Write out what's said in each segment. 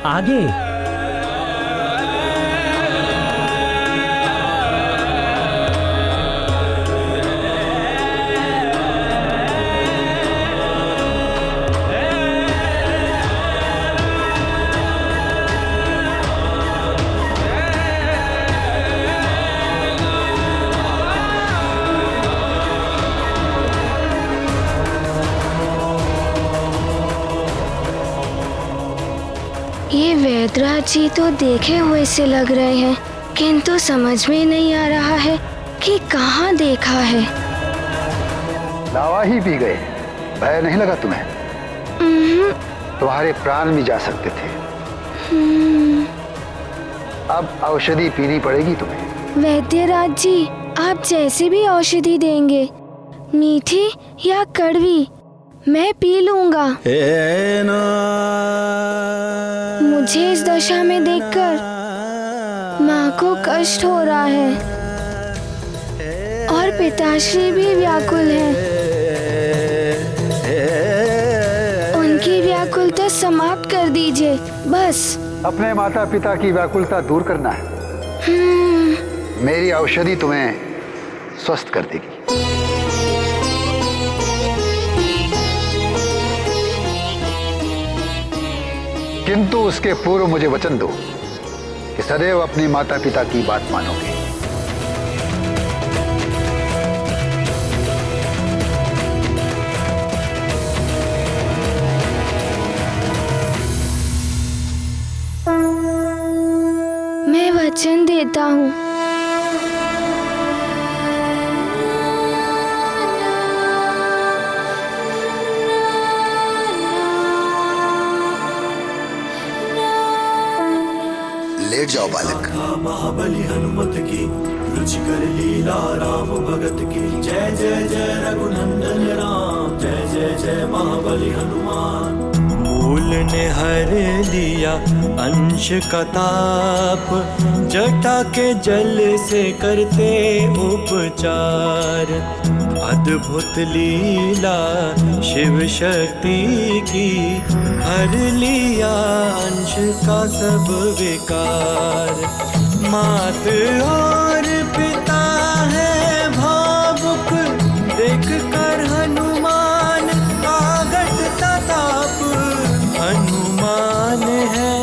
आगे। ये वैद्यराज जी तो देखे हुए से लग रहे हैं, किंतु समझ में नहीं आ रहा है कि कहाँ देखा है। लावा ही पी गए, भय नहीं लगा तुम्हें? तुम्हारे प्राण भी जा सकते थे। अब औषधि पीनी पड़ेगी तुम्हें। वैद्यराज जी, आप जैसे भी औषधि देंगे, मीठी या कड़वी, मैं पी लूंगा। मुझे इस दशा में देखकर माँ को कष्ट हो रहा है और पिताश्री भी व्याकुल हैं। उनकी व्याकुलता समाप्त कर दीजिए बस। अपने माता पिता की व्याकुलता दूर करना है। मेरी औषधि तुम्हें स्वस्थ कर देगी। किंतु उसके पूर्व मुझे वचन दो कि सदैव अपने माता पिता की बात मानोगे। मैं वचन देता हूँ। लेट जाओ बालक। महाबली हनुमत की रुचिकर लीला राम भगत की। जय जय जय रघुनंदन राम, जय जय जय महाबली हनुमान। मूल ने हर लिया अंश का ताप, जटा के जल से करते उपचार। अद्भुत लीला शिव शक्ति की, हर लिया अंश का सब विकार। मात और पिता है भावुक, देख कर हनुमान आगटता ताप। हनुमान है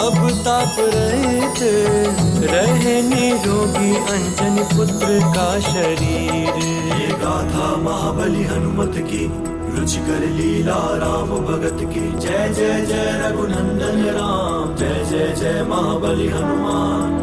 अब ताप रहित, रहे निरोगी अंजन पुत्र का शरीर। ये गाथा महाबली हनुमत की, रुचिकर लीला राम भगत की। जय जय जय रघुनंदन राम, जय जय जय महाबली हनुमान।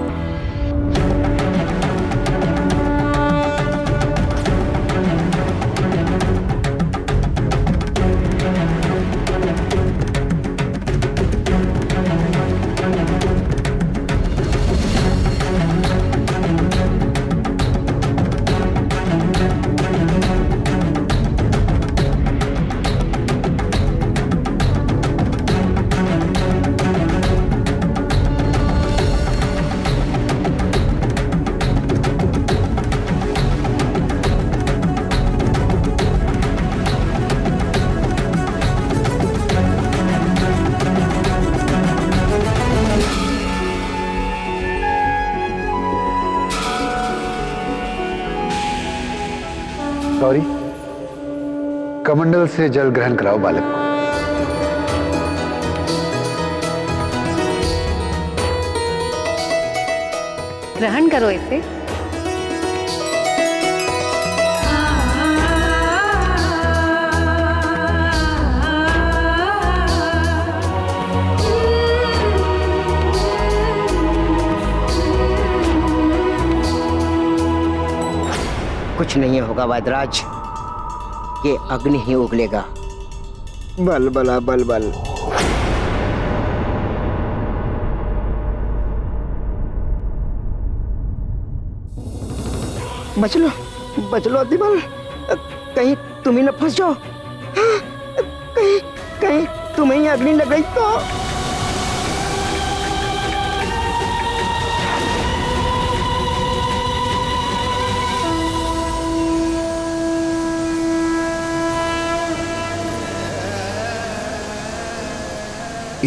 गौरी, कमंडल से जल ग्रहण कराओ बालक को। ग्रहण करो इसे। कुछ नहीं होगा वैद्यराज, ये अग्नि ही उगलेगा। बल बला बल बल। बच लो अतिबल, कहीं तुम ही न फंस जाओ। कहीं तुम्हें ही अग्नि लग गई तो।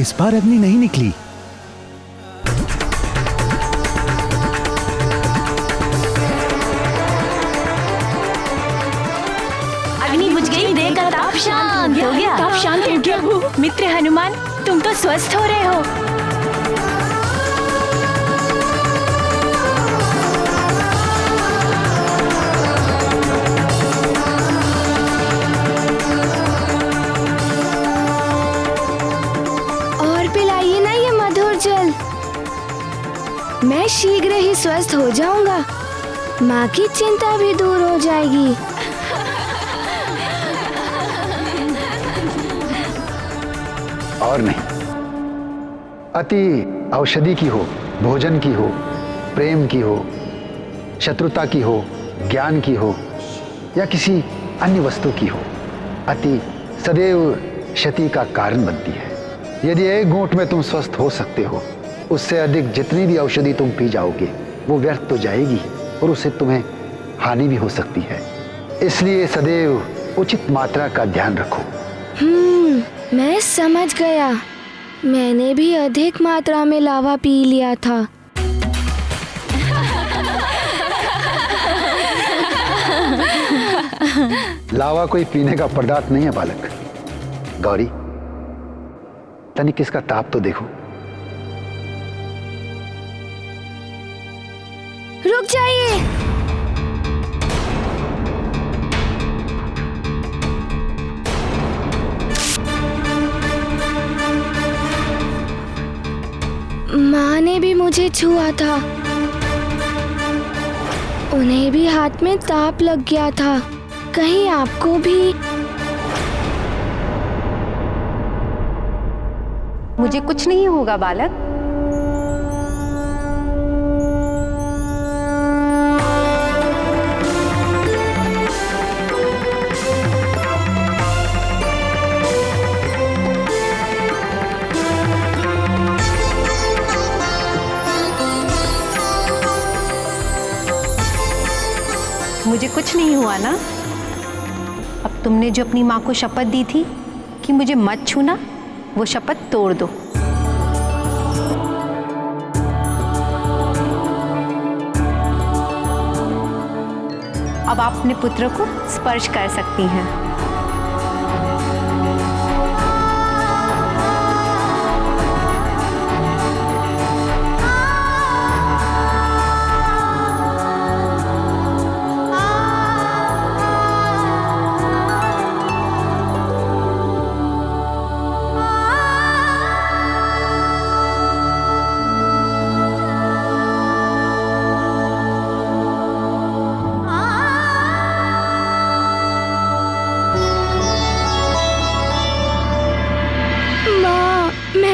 इस बार अग्नि नहीं निकली। अग्नि बुझ गई, देह का ताप शांत हो गया। ताप शांत हो गया। मित्र हनुमान, तुम तो स्वस्थ हो रहे हो। और पिलाइए ना ये मधुर जल, मैं शीघ्र ही स्वस्थ हो जाऊंगा। माँ की चिंता भी दूर हो जाएगी। और नहीं, अति औषधि की हो, भोजन की हो, प्रेम की हो, शत्रुता की हो, ज्ञान की हो या किसी अन्य वस्तु की हो, अति सदैव क्षति का कारण बनती है। यदि एक घूंट में तुम स्वस्थ हो सकते हो, उससे अधिक जितनी भी औषधि तुम पी जाओगे वो व्यर्थ तो जाएगी और उससे तुम्हें हानि भी हो सकती है। इसलिए सदैव उचित मात्रा का ध्यान रखो। मैं समझ गया। मैंने भी अधिक मात्रा में लावा पी लिया था। लावा कोई पीने का पदार्थ नहीं है बालक। गौरी, तनिक इसका ताप तो देखो। रुक जाइए। माँ ने भी मुझे छुआ था, उन्हें भी हाथ में ताप लग गया था। कहीं आपको भी? मुझे कुछ नहीं होगा बालक। मुझे कुछ नहीं हुआ ना? अब तुमने जो अपनी माँ को शपथ दी थी कि मुझे मत छूना, वो शपथ तोड़ दो। अब आप अपने पुत्र को स्पर्श कर सकती हैं।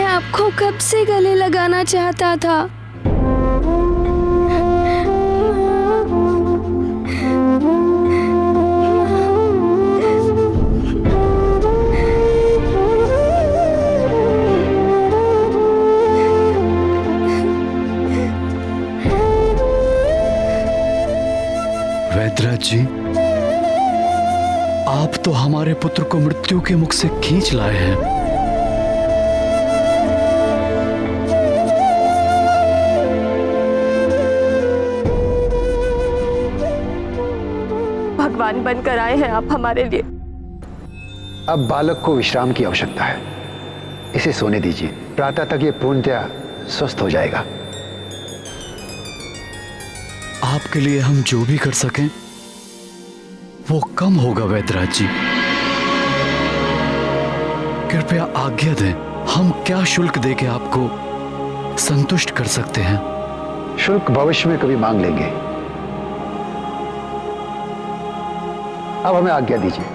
आपको कब से गले लगाना चाहता था। वैद्यराज जी, आप तो हमारे पुत्र को मृत्यु के मुख से खींच लाए हैं। भगवान बनकर आए हैं आप हमारे लिए। अब बालक को विश्राम की आवश्यकता है, इसे सोने दीजिए। प्रातः तक ये पूर्णतया स्वस्थ हो जाएगा। आपके लिए हम जो भी कर सकें वो कम होगा वैद्यराज जी। कृपया आज्ञा दें, हम क्या शुल्क देके आपको संतुष्ट कर सकते हैं? शुल्क भविष्य में कभी मांग लेंगे। अब हमें आज्ञा दीजिए।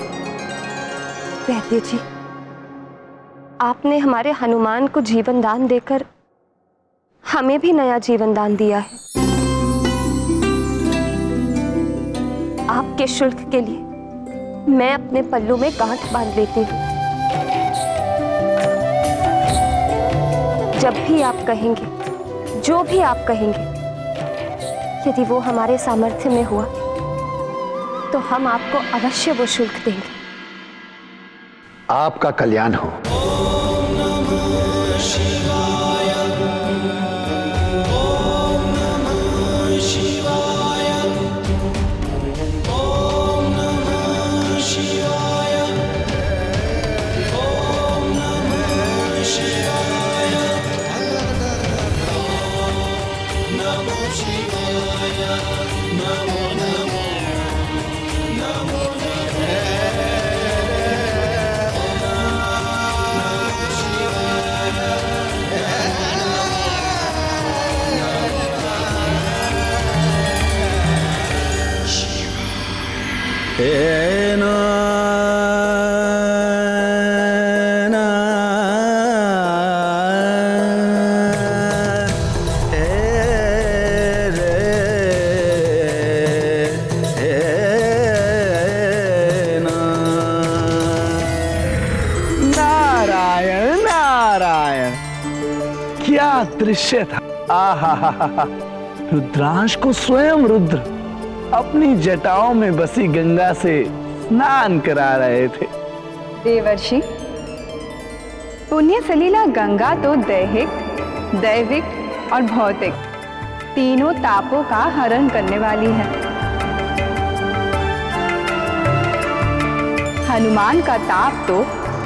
वैद्य जी, आपने हमारे हनुमान को जीवन दान देकर हमें भी नया जीवन दान दिया है। आपके शुल्क के लिए मैं अपने पल्लू में गांठ बांध लेती हूँ। जब भी आप कहेंगे, जो भी आप कहेंगे, यदि वो हमारे सामर्थ्य में हुआ तो हम आपको अवश्य वो शुल्क देंगे। आपका कल्याण हो। नारायण नारायण, क्या दृश्य था। आहा, रुद्रांश को स्वयं रुद्र अपनी जटाओं में बसी गंगा से स्नान करा रहे थे। देवर्षि, पुण्य सलीला गंगा तो दैहिक, दैविक और भौतिक तीनों तापों का हरण करने वाली है। हनुमान का ताप तो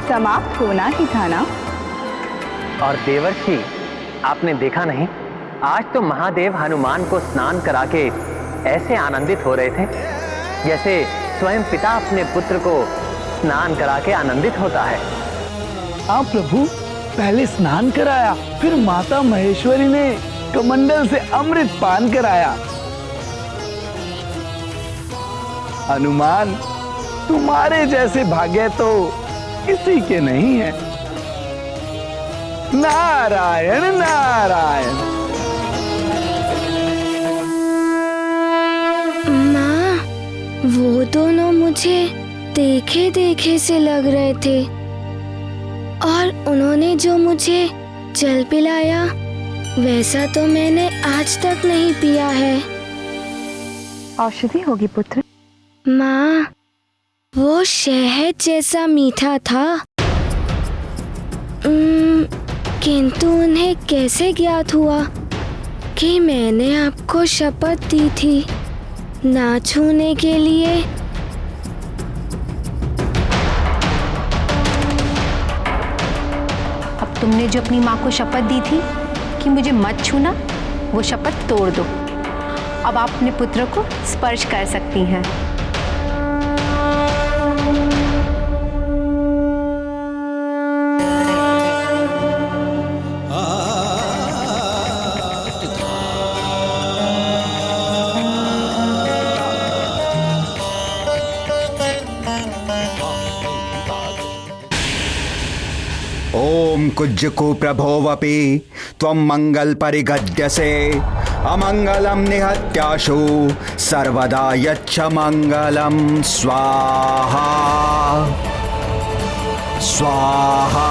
समाप्त होना ही था ना। और देवर्षि, आपने देखा नहीं, आज तो महादेव हनुमान को स्नान करा के ऐसे आनंदित हो रहे थे जैसे स्वयं पिता अपने पुत्र को स्नान करा के आनंदित होता है। हाँ प्रभु, पहले स्नान कराया, फिर माता महेश्वरी ने कमंडल से अमृत पान कराया। हनुमान, तुम्हारे जैसे भाग्य तो किसी के नहीं है। नारायण नारायण। माँ, वो दोनों मुझे देखे देखे से लग रहे थे और उन्होंने जो मुझे जल पिलाया वैसा तो मैंने आज तक नहीं पिया है। औषधि होगी पुत्र। माँ, वो शहद जैसा मीठा था, किंतु उन्हें कैसे ज्ञात हुआ कि मैंने आपको शपथ दी थी ना छूने के लिए। अब तुमने जो अपनी माँ को शपथ दी थी कि मुझे मत छूना, वो शपथ तोड़ दो। अब आप अपने पुत्र को स्पर्श कर सकती हैं। ओम कुज्जकु प्रभोवपि त्वं मंगल परिगद्यसे अमंगलम निहत्याशु सर्वदा यच्छ मंगलम स्वाहा स्वाहा।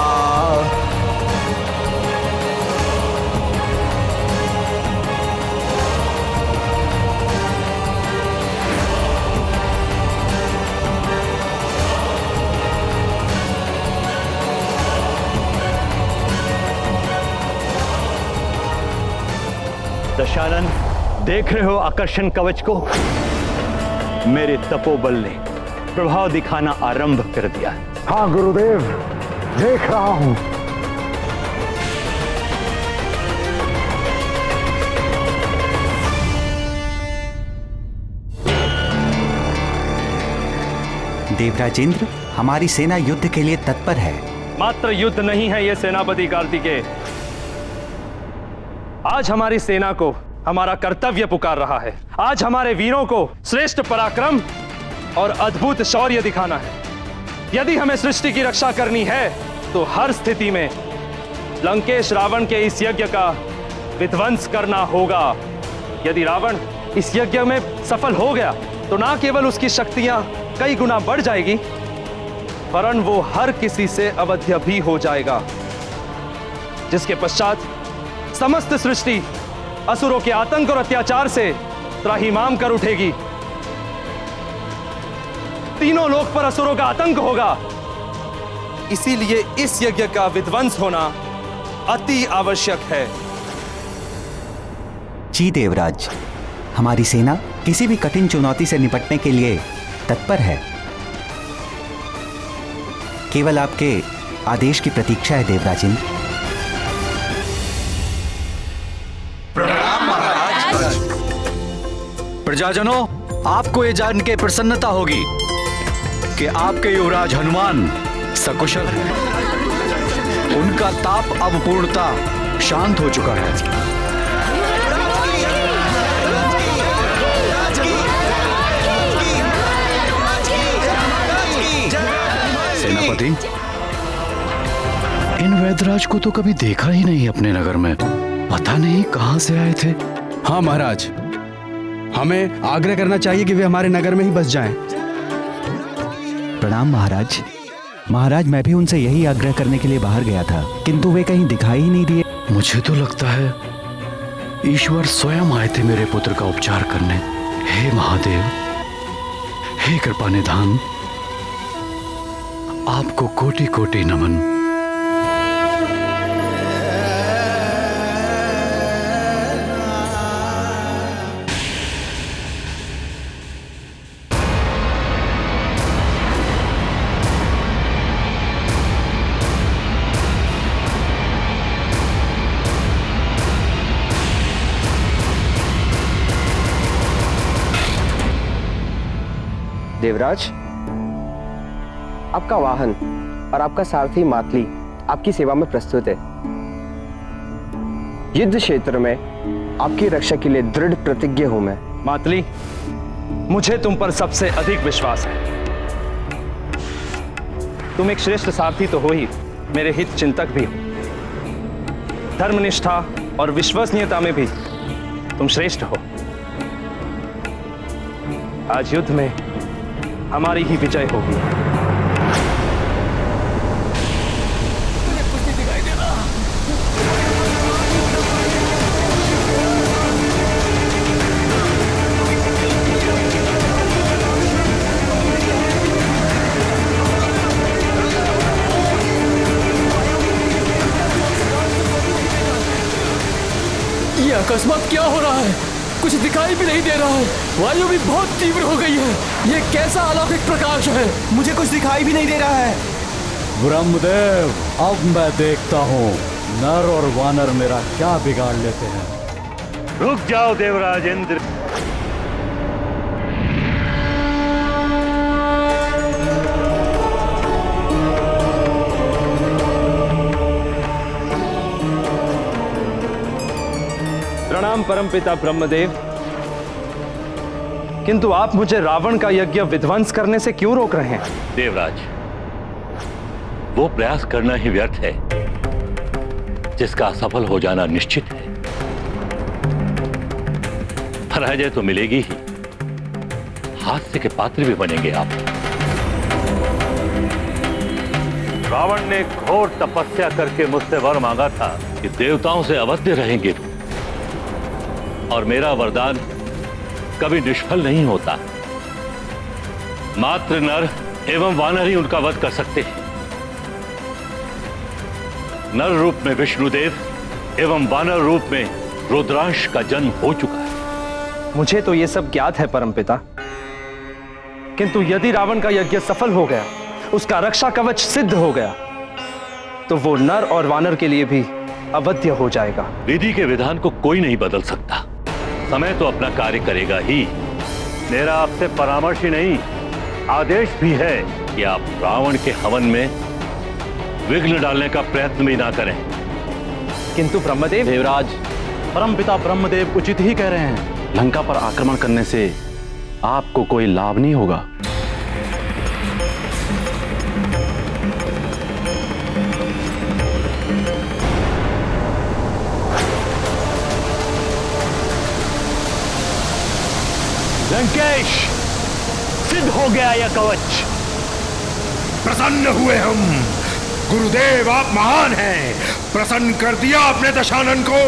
दशानन, देख रहे हो आकर्षण कवच को? मेरे तपोबल ने प्रभाव दिखाना आरंभ कर दिया है। हाँ गुरुदेव, देख रहा हूं। देवराज इंद्र, हमारी सेना युद्ध के लिए तत्पर है। मात्र युद्ध नहीं है ये सेनापति कार्तिकेय। आज हमारी सेना को हमारा कर्तव्य पुकार रहा है। आज हमारे वीरों को श्रेष्ठ पराक्रम और अद्भुत शौर्य दिखाना है। यदि हमें सृष्टि की रक्षा करनी है तो हर स्थिति में लंकेश रावण के इस यज्ञ का विध्वंस करना होगा। यदि रावण इस यज्ञ में सफल हो गया तो ना केवल उसकी शक्तियां कई गुना बढ़ जाएगी, वरन वो हर किसी से अवध्य भी हो जाएगा, जिसके पश्चात समस्त सृष्टि असुरों के आतंक और अत्याचार से त्राहिमाम कर उठेगी। तीनों लोक पर असुरों का आतंक होगा। इसीलिए इस यज्ञ का विध्वंस होना अति आवश्यक है। जी देवराज, हमारी सेना किसी भी कठिन चुनौती से निपटने के लिए तत्पर है। केवल आपके आदेश की प्रतीक्षा है देवराज इंद्र। प्रजाजनों, आपको ये जान के प्रसन्नता होगी कि आपके युवराज हनुमान सकुशल हैं। उनका ताप अब पूर्णतः शांत हो चुका है। सेनापति, इन वैदराज को तो कभी देखा ही नहीं अपने नगर में। पता नहीं कहां से आए थे। हाँ महाराज, हमें आग्रह करना चाहिए कि वे हमारे नगर में ही बस जाएं। प्रणाम महाराज। महाराज, मैं भी उनसे यही आग्रह करने के लिए बाहर गया था, किंतु वे कहीं दिखाई ही नहीं दिए। मुझे तो लगता है ईश्वर स्वयं आए थे मेरे पुत्र का उपचार करने। हे महादेव, हे कृपा निधान, आपको कोटि कोटि नमन। देवराज, आपका वाहन और आपका सारथी मातली आपकी सेवा में प्रस्तुत है। युद्ध क्षेत्र में आपकी रक्षा के लिए दृढ़ प्रतिज्ञ हूं मैं। मातली, मुझे तुम पर सबसे अधिक विश्वास है। तुम एक श्रेष्ठ सारथी तो हो ही, मेरे हित चिंतक भी हो। धर्मनिष्ठा और विश्वसनीयता में भी तुम श्रेष्ठ हो। आज युद्ध में हमारी ही विजय होगी। ये अकस्मात क्या हो रहा है? कुछ दिखाई भी नहीं दे रहा है। वायु भी बहुत तीव्र हो गई है। ये कैसा अलौकिक प्रकाश है? मुझे कुछ दिखाई भी नहीं दे रहा है। ब्रह्मदेव, अब मैं देखता हूँ नर और वानर मेरा क्या बिगाड़ लेते हैं। रुक जाओ देवराज इंद्र। प्रणाम परमपिता ब्रह्मदेव, किंतु आप मुझे रावण का यज्ञ विध्वंस करने से क्यों रोक रहे हैं? देवराज, वो प्रयास करना ही व्यर्थ है जिसका असफल हो जाना निश्चित है। पराजय तो मिलेगी ही, हास्य के पात्र भी बनेंगे आप। रावण ने घोर तपस्या करके मुझसे वर मांगा था कि देवताओं से अवध्य रहेंगे, और मेरा वरदान कभी निष्फल नहीं होता। मात्र नर एवं वानर ही उनका वध कर सकते हैं। नर रूप में विष्णुदेव एवं वानर रूप में रुद्रांश का जन्म हो चुका है। मुझे तो यह सब ज्ञात है परमपिता, किंतु यदि रावण का यज्ञ सफल हो गया, उसका रक्षा कवच सिद्ध हो गया, तो वो नर और वानर के लिए भी अवध्य हो जाएगा। विधि के विधान को कोई नहीं बदल सकता। समय तो अपना कार्य करेगा ही। मेरा आपसे परामर्श ही नहीं, आदेश भी है कि आप रावण के हवन में विघ्न डालने का प्रयत्न भी ना करें। किंतु ब्रह्मदेव। देवराज, परमपिता ब्रह्मदेव उचित ही कह रहे हैं। लंका पर आक्रमण करने से आपको कोई लाभ नहीं होगा। लंकेश, सिद्ध हो गया यह कवच। प्रसन्न हुए हम। गुरुदेव, आप महान हैं। प्रसन्न कर दिया आपने दशानन को।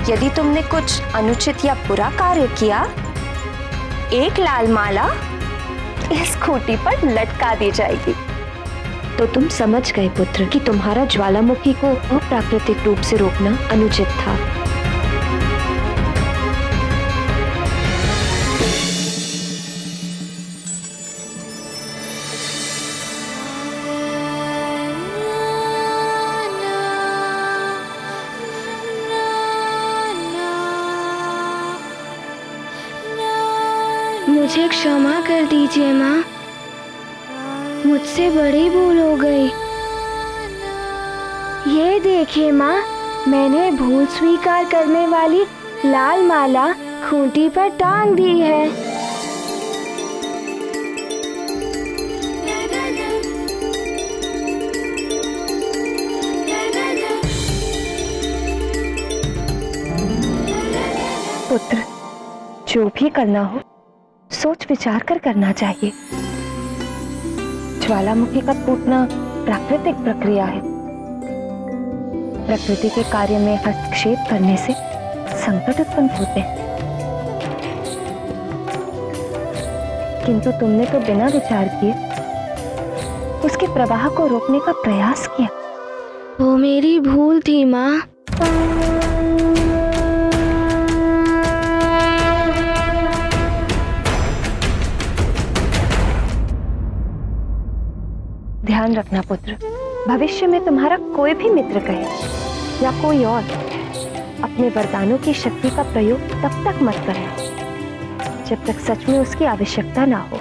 यदि तुमने कुछ अनुचित या बुरा कार्य किया, एक लाल माला इस खूंटी पर लटका दी जाएगी। तो तुम समझ गए पुत्र कि तुम्हारा ज्वालामुखी को अप्राकृतिक रूप से रोकना अनुचित था। मुझे क्षमा कर दीजिए माँ, मुझसे बड़ी भूल हो गई। ये देखिए माँ, मैंने भूल स्वीकार करने वाली लाल माला खूंटी पर टांग दी है। पुत्र, जो भी करना हो सोच विचार कर करना चाहिए। ज्वालामुखी का फूटना प्राकृतिक प्रक्रिया है। प्रकृति के कार्य में हस्तक्षेप करने से संकट उत्पन्न होते हैं, किंतु तुमने तो बिना विचार किए उसके प्रवाह को रोकने का प्रयास किया। वो मेरी भूल थी माँ। ध्यान रखना पुत्र, भविष्य में तुम्हारा कोई भी मित्र कहे या कोई और, अपने वरदानों की शक्ति का प्रयोग तब तक मत करना जब तक सच में उसकी आवश्यकता ना हो।